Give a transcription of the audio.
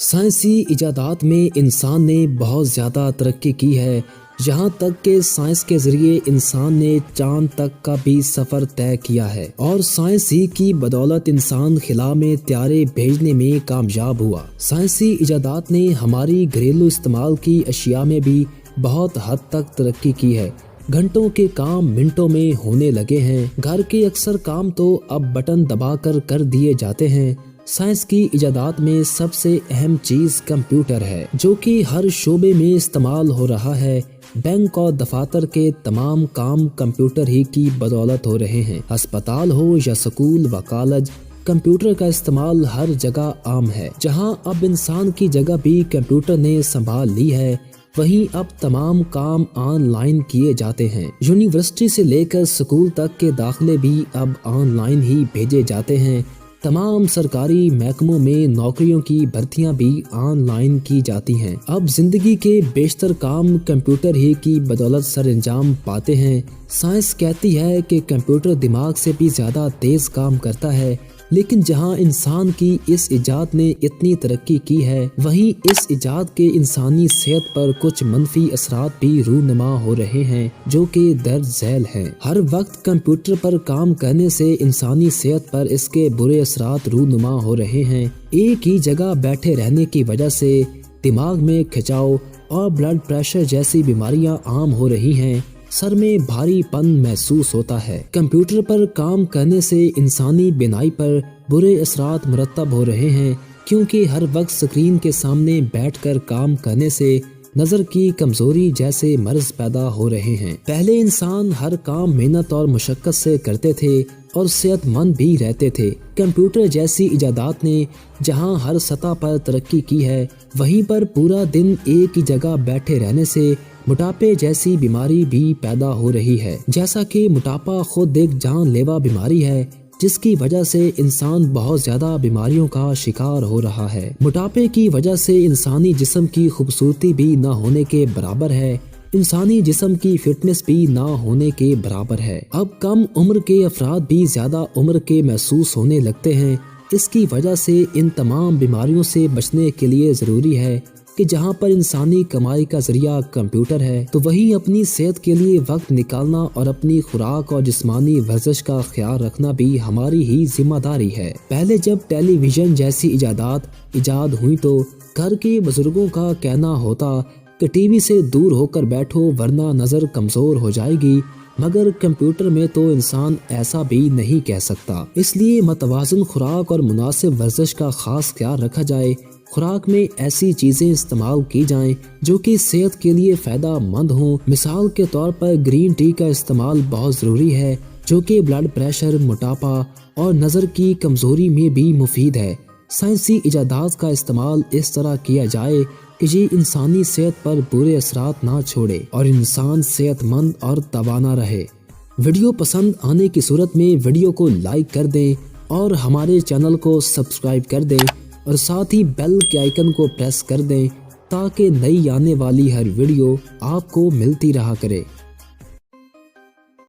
سائنسی ایجادات میں انسان نے بہت زیادہ ترقی کی ہے، یہاں تک کہ سائنس کے ذریعے انسان نے چاند تک کا بھی سفر طے کیا ہے، اور سائنس ہی کی بدولت انسان خلا میں طیارے بھیجنے میں کامیاب ہوا۔ سائنسی ایجادات نے ہماری گھریلو استعمال کی اشیاء میں بھی بہت حد تک ترقی کی ہے۔ گھنٹوں کے کام منٹوں میں ہونے لگے ہیں، گھر کے اکثر کام تو اب بٹن دبا کر دیے جاتے ہیں۔ سائنس کی ایجادات میں سب سے اہم چیز کمپیوٹر ہے، جو کہ ہر شعبے میں استعمال ہو رہا ہے۔ بینک اور دفاتر کے تمام کام کمپیوٹر ہی کی بدولت ہو رہے ہیں۔ ہسپتال ہو یا سکول و کالج، کمپیوٹر کا استعمال ہر جگہ عام ہے۔ جہاں اب انسان کی جگہ بھی کمپیوٹر نے سنبھال لی ہے، وہیں اب تمام کام آن لائن کیے جاتے ہیں۔ یونیورسٹی سے لے کر سکول تک کے داخلے بھی اب آن لائن ہی بھیجے جاتے ہیں۔ تمام سرکاری محکموں میں نوکریوں کی بھرتیاں بھی آن لائن کی جاتی ہیں۔ اب زندگی کے بیشتر کام کمپیوٹر ہی کی بدولت سر انجام پاتے ہیں۔ سائنس کہتی ہے کہ کمپیوٹر دماغ سے بھی زیادہ تیز کام کرتا ہے، لیکن جہاں انسان کی اس ایجاد نے اتنی ترقی کی ہے، وہیں اس ایجاد کے انسانی صحت پر کچھ منفی اثرات بھی رونما ہو رہے ہیں، جو کہ درج ذیل ہیں۔ ہر وقت کمپیوٹر پر کام کرنے سے انسانی صحت پر اس کے برے اثرات رونما ہو رہے ہیں۔ ایک ہی جگہ بیٹھے رہنے کی وجہ سے دماغ میں کھچاؤ اور بلڈ پریشر جیسی بیماریاں عام ہو رہی ہیں۔ سر میں بھاری پن محسوس ہوتا ہے۔ کمپیوٹر پر کام کرنے سے انسانی بینائی پر برے اثرات مرتب ہو رہے ہیں، کیونکہ ہر وقت اسکرین کے سامنے بیٹھ کر کام کرنے سے نظر کی کمزوری جیسے مرض پیدا ہو رہے ہیں۔ پہلے انسان ہر کام محنت اور مشقت سے کرتے تھے اور صحت مند بھی رہتے تھے۔ کمپیوٹر جیسی ایجادات نے جہاں ہر سطح پر ترقی کی ہے، وہیں پر پورا دن ایک ہی جگہ بیٹھے رہنے سے موٹاپے جیسی بیماری بھی پیدا ہو رہی ہے۔ جیسا کہ موٹاپا خود ایک جان لیوا بیماری ہے، جس کی وجہ سے انسان بہت زیادہ بیماریوں کا شکار ہو رہا ہے۔ موٹاپے کی وجہ سے انسانی جسم کی خوبصورتی بھی نہ ہونے کے برابر ہے، انسانی جسم کی فٹنس بھی نہ ہونے کے برابر ہے۔ اب کم عمر کے افراد بھی زیادہ عمر کے محسوس ہونے لگتے ہیں۔ اس کی وجہ سے ان تمام بیماریوں سے بچنے کے لیے ضروری ہے کہ جہاں پر انسانی کمائی کا ذریعہ کمپیوٹر ہے، تو وہیں اپنی صحت کے لیے وقت نکالنا اور اپنی خوراک اور جسمانی ورزش کا خیال رکھنا بھی ہماری ہی ذمہ داری ہے۔ پہلے جب ٹیلی ویژن جیسی ایجادات ایجاد ہوئی تو گھر کے بزرگوں کا کہنا ہوتا کہ ٹی وی سے دور ہو کر بیٹھو ورنہ نظر کمزور ہو جائے گی، مگر کمپیوٹر میں تو انسان ایسا بھی نہیں کہہ سکتا۔ اس لیے متوازن خوراک اور مناسب ورزش کا خاص خیال رکھا جائے۔ خوراک میں ایسی چیزیں استعمال کی جائیں جو کہ صحت کے لیے فائدہ مند ہوں۔ مثال کے طور پر گرین ٹی کا استعمال بہت ضروری ہے، جو کہ بلڈ پریشر، موٹاپا اور نظر کی کمزوری میں بھی مفید ہے۔ سائنسی ایجادات کا استعمال اس طرح کیا جائے کہ یہ انسانی صحت پر برے اثرات نہ چھوڑے اور انسان صحت مند اور توانا رہے۔ ویڈیو پسند آنے کی صورت میں ویڈیو کو لائک کر دیں اور ہمارے چینل کو سبسکرائب کر دیں، اور ساتھ ہی بیل کے آئیکن کو پریس کر دیں تاکہ نئی آنے والی ہر ویڈیو آپ کو ملتی رہا کرے۔